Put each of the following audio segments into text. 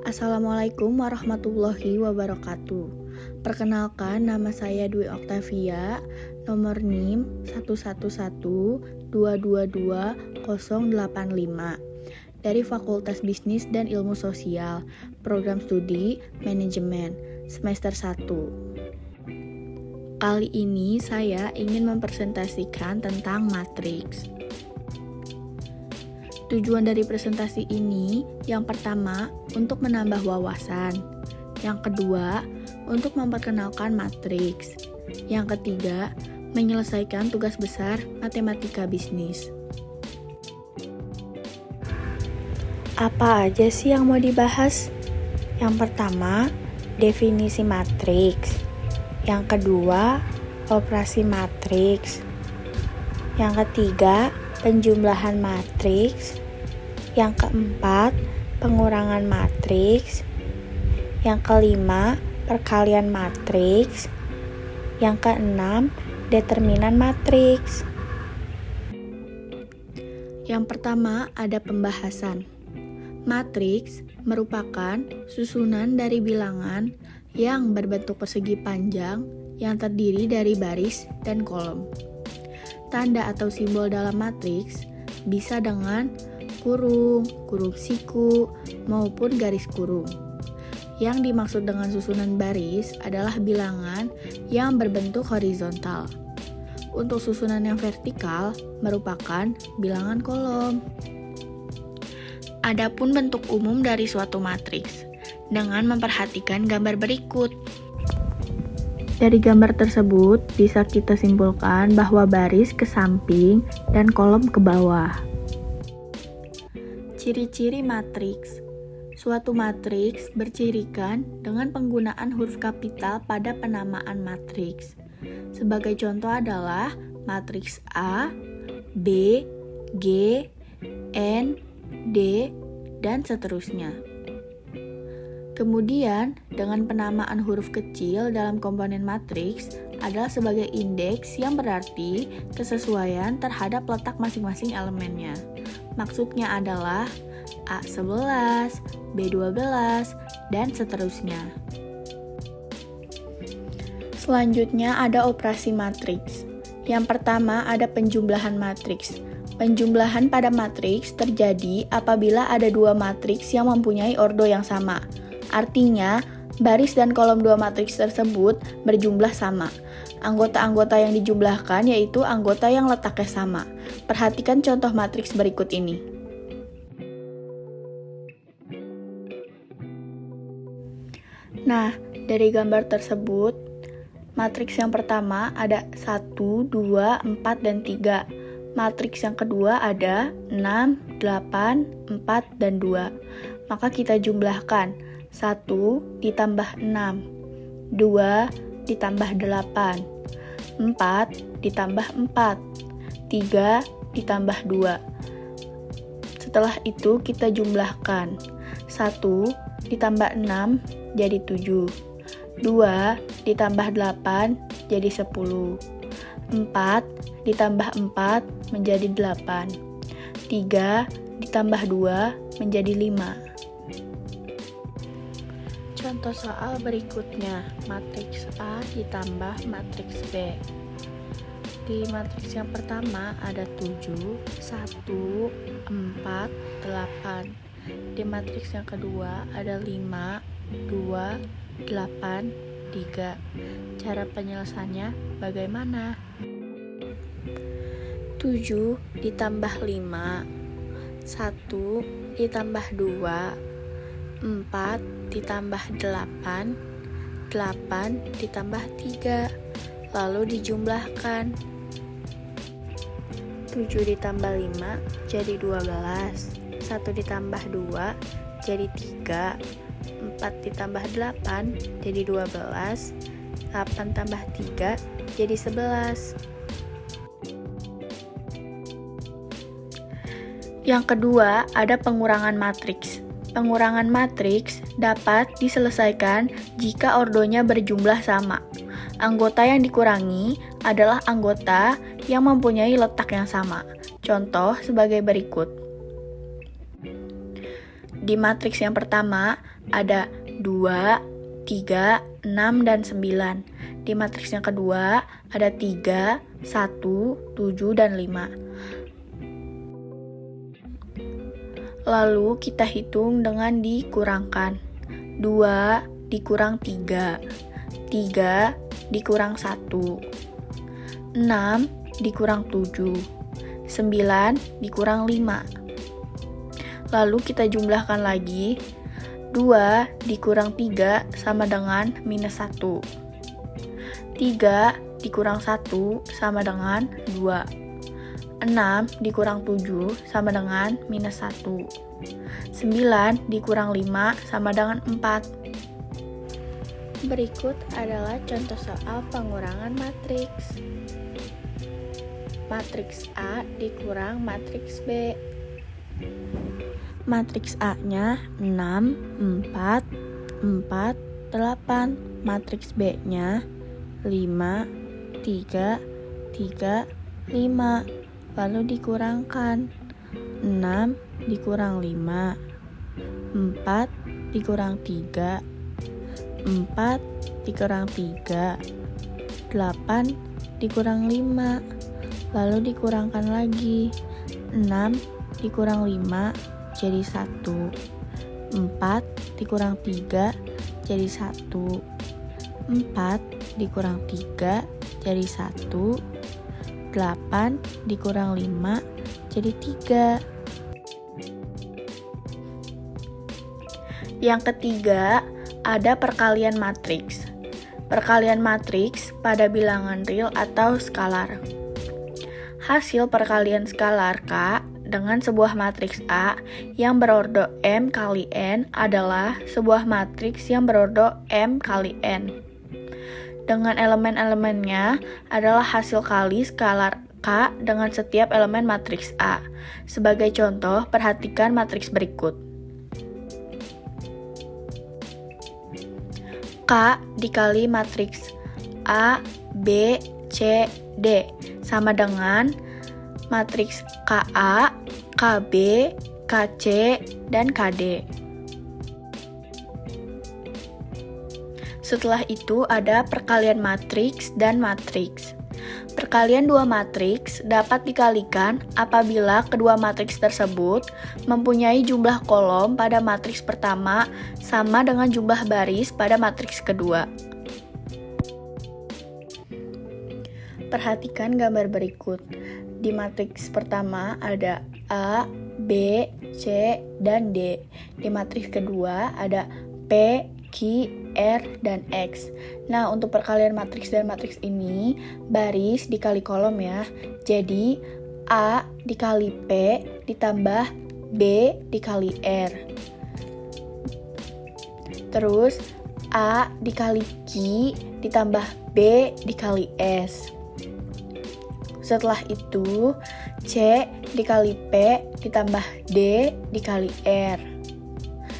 Assalamualaikum warahmatullahi wabarakatuh. Perkenalkan, nama saya Dwi Oktavia, nomor NIM 111222085 dari Fakultas Bisnis dan Ilmu Sosial, Program Studi Manajemen, semester 1. Kali ini saya ingin mempresentasikan tentang matriks. Tujuan dari presentasi ini, yang pertama, untuk menambah wawasan. Yang kedua, untuk memperkenalkan matriks. Yang ketiga, menyelesaikan tugas besar matematika bisnis. Apa aja sih yang mau dibahas? Yang pertama, definisi matriks. Yang kedua, operasi matriks. Yang ketiga, penjumlahan matriks. Yang keempat, pengurangan matriks. Yang kelima, perkalian matriks. Yang keenam, determinan matriks. Yang pertama, ada pembahasan. Matriks merupakan susunan dari bilangan yang berbentuk persegi panjang yang terdiri dari baris dan kolom. Tanda atau simbol dalam matriks bisa dengan kurung, kurung siku, maupun garis kurung. Yang dimaksud dengan susunan baris adalah bilangan yang berbentuk horizontal. Untuk susunan yang vertikal merupakan bilangan kolom. Adapun bentuk umum dari suatu matriks dengan memperhatikan gambar berikut. Dari gambar tersebut bisa kita simpulkan bahwa baris ke samping dan kolom ke bawah. Ciri-ciri matriks. Suatu matriks bercirikan dengan penggunaan huruf kapital pada penamaan matriks. Sebagai contoh adalah matriks A, B, G, N, D, dan seterusnya. Kemudian, dengan penamaan huruf kecil dalam komponen matriks adalah sebagai indeks yang berarti kesesuaian terhadap letak masing-masing elemennya. Maksudnya adalah A11, B12, dan seterusnya. Selanjutnya ada operasi matriks. Yang pertama ada penjumlahan matriks. Penjumlahan pada matriks terjadi apabila ada dua matriks yang mempunyai ordo yang sama. Artinya, baris dan kolom dua matriks tersebut berjumlah sama. Anggota-anggota yang dijumlahkan yaitu anggota yang letaknya sama. Perhatikan contoh matriks berikut ini. Nah, dari gambar tersebut, matriks yang pertama ada 1, 2, 4, dan 3. Matriks yang kedua ada 6, 8, 4, dan 2. Maka kita jumlahkan 1 ditambah 6, 2 ditambah 8, 4 ditambah 4, 3 ditambah 2. Setelah itu kita jumlahkan 1 ditambah 6 jadi 7, 2 ditambah 8 jadi 10, 4 ditambah 4 menjadi 8, 3 ditambah 2 menjadi 5. Contoh soal berikutnya, matriks A ditambah matriks B. Di matriks yang pertama ada 7, 1, 4, 8. Di matriks yang kedua ada 5, 2, 8, 3. Cara penyelesaiannya bagaimana? 7 ditambah 5, 1 ditambah 2, 4 ditambah 8, 8 ditambah 3, lalu dijumlahkan. 7 ditambah 5 jadi 12, 1 ditambah 2 jadi 3, 4 ditambah 8 jadi 12, 8 tambah 3 jadi 11. Yang kedua, ada pengurangan matriks. Pengurangan matriks dapat diselesaikan jika ordonya berjumlah sama. Anggota yang dikurangi adalah anggota yang mempunyai letak yang sama. Contoh sebagai berikut. Di matriks yang pertama ada 2, 3, 6, dan 9. Di matriks yang kedua ada 3, 1, 7, dan 5. Lalu kita hitung dengan dikurangkan. 2 dikurang 3, 3 dikurang 1, 6 dikurang 7, 9 dikurang 5. Lalu kita jumlahkan lagi. 2 dikurang 3 sama dengan minus 1. 3 dikurang 1 sama dengan 2. 6 dikurang 7 sama dengan minus 1. 9 dikurang 5 sama dengan 4. Berikut adalah contoh soal pengurangan matriks. Matriks A dikurang matriks B. Matriks A-nya 6, 4, 4, 8. Matriks B-nya 5, 3, 3, 5. Lalu dikurangkan. 6 dikurang 5, 4 dikurang 3, 4 dikurang 3, 8 dikurang 5. Lalu dikurangkan lagi. 6 dikurang 5 jadi 1. 4 dikurang 3 jadi 1. 4 dikurang 3 jadi 1. 8 dikurang 5 jadi 3. Yang ketiga, ada perkalian matriks. Perkalian matriks pada bilangan real atau skalar. Hasil perkalian skalar K dengan sebuah matriks A yang berordo M kali N adalah sebuah matriks yang berordo M kali N. Dengan elemen-elemennya adalah hasil kali skalar K dengan setiap elemen matriks A. Sebagai contoh, perhatikan matriks berikut. K dikali matriks A, B, C, D sama dengan matriks KA, KB, KC, dan KD. Setelah itu ada perkalian matriks dan matriks. Perkalian dua matriks dapat dikalikan apabila kedua matriks tersebut mempunyai jumlah kolom pada matriks pertama sama dengan jumlah baris pada matriks kedua. Perhatikan gambar berikut. Di matriks pertama ada A, B, C, dan D. Di matriks kedua ada P, Q, R, dan X. Nah, untuk perkalian matriks dan matriks ini, baris dikali kolom ya. Jadi, A dikali P ditambah B dikali R. Terus, A dikali Q ditambah B dikali S. Setelah itu, C dikali P ditambah D dikali R.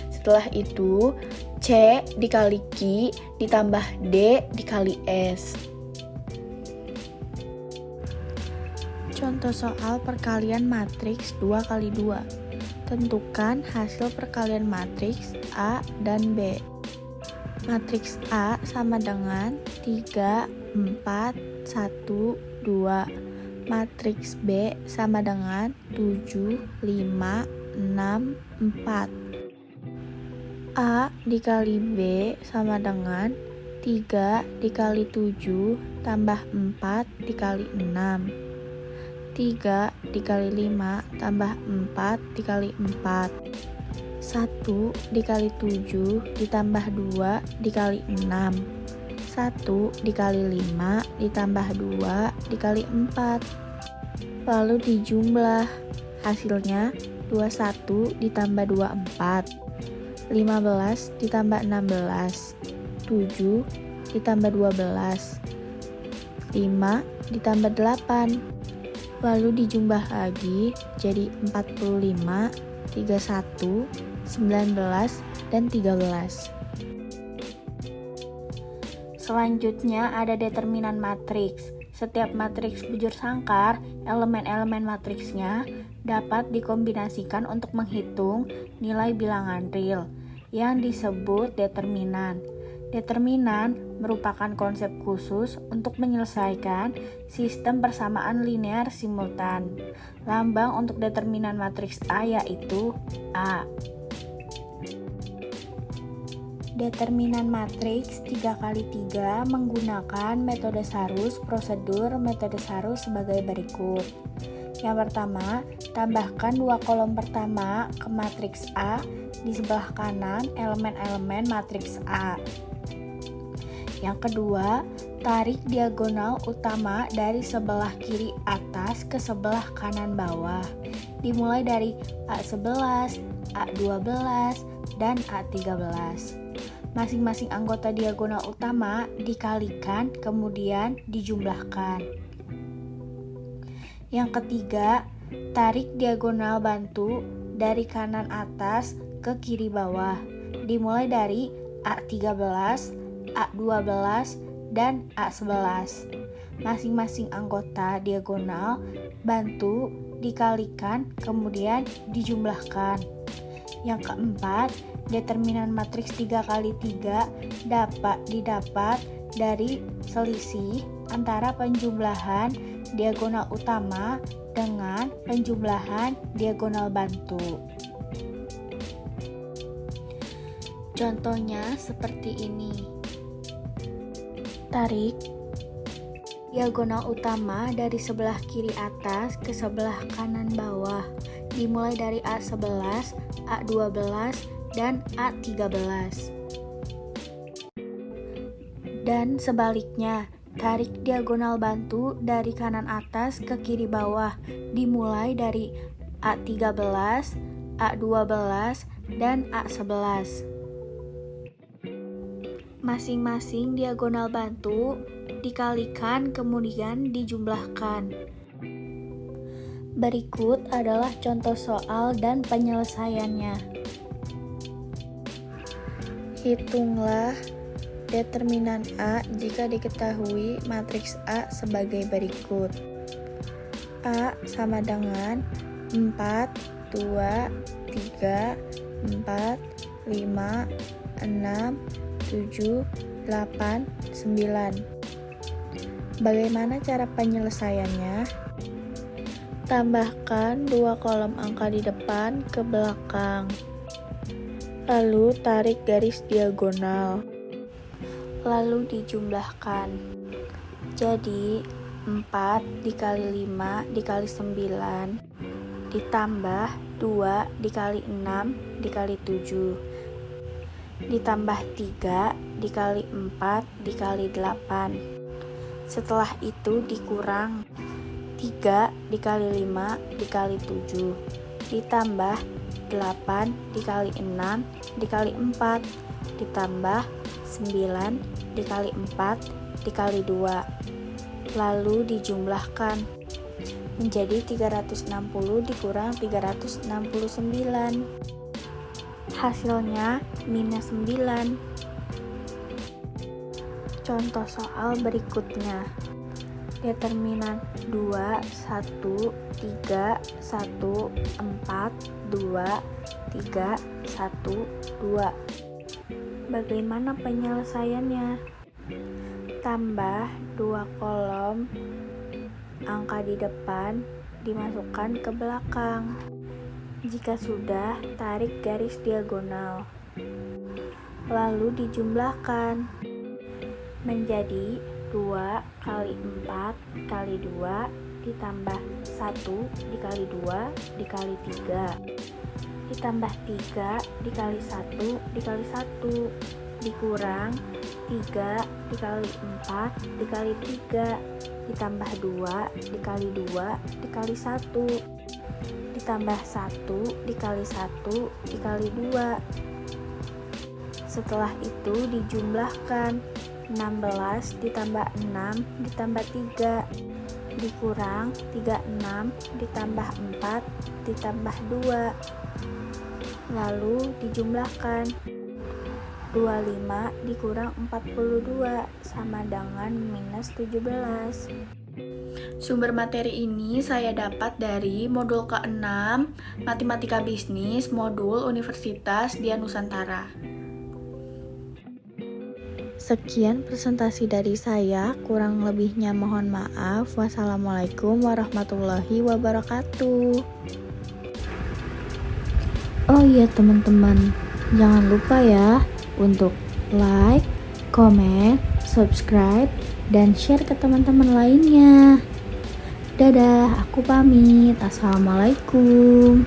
Setelah itu, C dikali Q ditambah D dikali S. Contoh soal perkalian matriks 2 kali 2. Tentukan hasil perkalian matriks A dan B. Matriks A sama dengan 3, 4, 1, 2. Matriks B sama dengan 7, 5, 6, 4. A dikali B sama dengan 3 dikali 7 tambah 4 dikali 6. 3 dikali 5 tambah 4 dikali 4. 1 dikali 7 ditambah 2 dikali 6. 1 dikali 5 ditambah 2 dikali 4. Lalu dijumlah. Hasilnya 21 ditambah 24. 15 ditambah 16. 7 ditambah 12. 5 ditambah 8. Lalu dijumlah lagi jadi 45, 31, 19, dan 13. Selanjutnya ada determinan matriks. Setiap matriks bujur sangkar, elemen-elemen matriksnya dapat dikombinasikan untuk menghitung nilai bilangan real yang disebut determinan. Determinan merupakan konsep khusus untuk menyelesaikan sistem persamaan linear simultan. Lambang untuk determinan matriks A yaitu A. Determinan matriks 3x3 menggunakan metode Sarus, prosedur metode Sarus sebagai berikut. Yang pertama, tambahkan 2 kolom pertama ke matriks A di sebelah kanan elemen-elemen matriks A. Yang kedua, tarik diagonal utama dari sebelah kiri atas ke sebelah kanan bawah, dimulai dari A11, A12, dan A13. Masing-masing anggota diagonal utama dikalikan, kemudian dijumlahkan. Yang ketiga, tarik diagonal bantu dari kanan atas ke kiri bawah, dimulai dari A13, A12, dan A11. Masing-masing anggota diagonal bantu dikalikan, kemudian dijumlahkan. Yang keempat, determinan matriks 3x3 dapat didapat dari selisih antara penjumlahan diagonal utama dengan penjumlahan diagonal bantu. Contohnya seperti ini. Tarik diagonal utama dari sebelah kiri atas ke sebelah kanan bawah, dimulai dari A11, A12, dan A13. Dan sebaliknya, tarik diagonal bantu dari kanan atas ke kiri bawah, dimulai dari A13, A12, dan A11. Masing-masing diagonal bantu dikalikan, kemudian dijumlahkan. Berikut adalah contoh soal dan penyelesaiannya. Hitunglah determinan A jika diketahui matriks A sebagai berikut. A sama dengan 4, 2, 3, 4, 5, 6, 7, 8, 9. Bagaimana cara penyelesaiannya? Tambahkan 2 kolom angka di depan ke belakang. Lalu tarik garis diagonal. Lalu dijumlahkan. Jadi 4 dikali 5 dikali 9 ditambah 2 dikali 6 dikali 7 ditambah 3 dikali 4 dikali 8. Setelah itu dikurang 3 dikali 5 dikali 7 ditambah 8 dikali 6 dikali 4 ditambah 9 dikali 4 dikali 2. Lalu dijumlahkan menjadi 360 dikurang 369. Hasilnya minus 9. Contoh soal berikutnya. Determinan 2, 1, 3, 1, 4, 2, 3, 1, 2. Bagaimana penyelesaiannya? Tambah 2 kolom angka di depan dimasukkan ke belakang. Jika sudah, tarik garis diagonal. Lalu dijumlahkan menjadi 2 kali 4 kali 2 ditambah 1 dikali 2 dikali 3 ditambah 3 dikali 1 dikali 1 dikurang 3 dikali 4 dikali 3 ditambah 2 dikali 2 dikali 1 ditambah 1 dikali 1 dikali 2. Setelah itu dijumlahkan 16 ditambah 6 ditambah 3 dikurang 36 ditambah 4 ditambah 2. Lalu dijumlahkan 25 dikurang 42 sama dengan minus 17. Sumber materi ini saya dapat dari modul ke-6 Matematika Bisnis Modul Universitas Dian Nusantara. Sekian presentasi dari saya, kurang lebihnya mohon maaf. Wassalamualaikum warahmatullahi wabarakatuh. Oh iya teman-teman, jangan lupa ya untuk like, comment, subscribe, dan share ke teman-teman lainnya. Dadah, aku pamit. Assalamualaikum.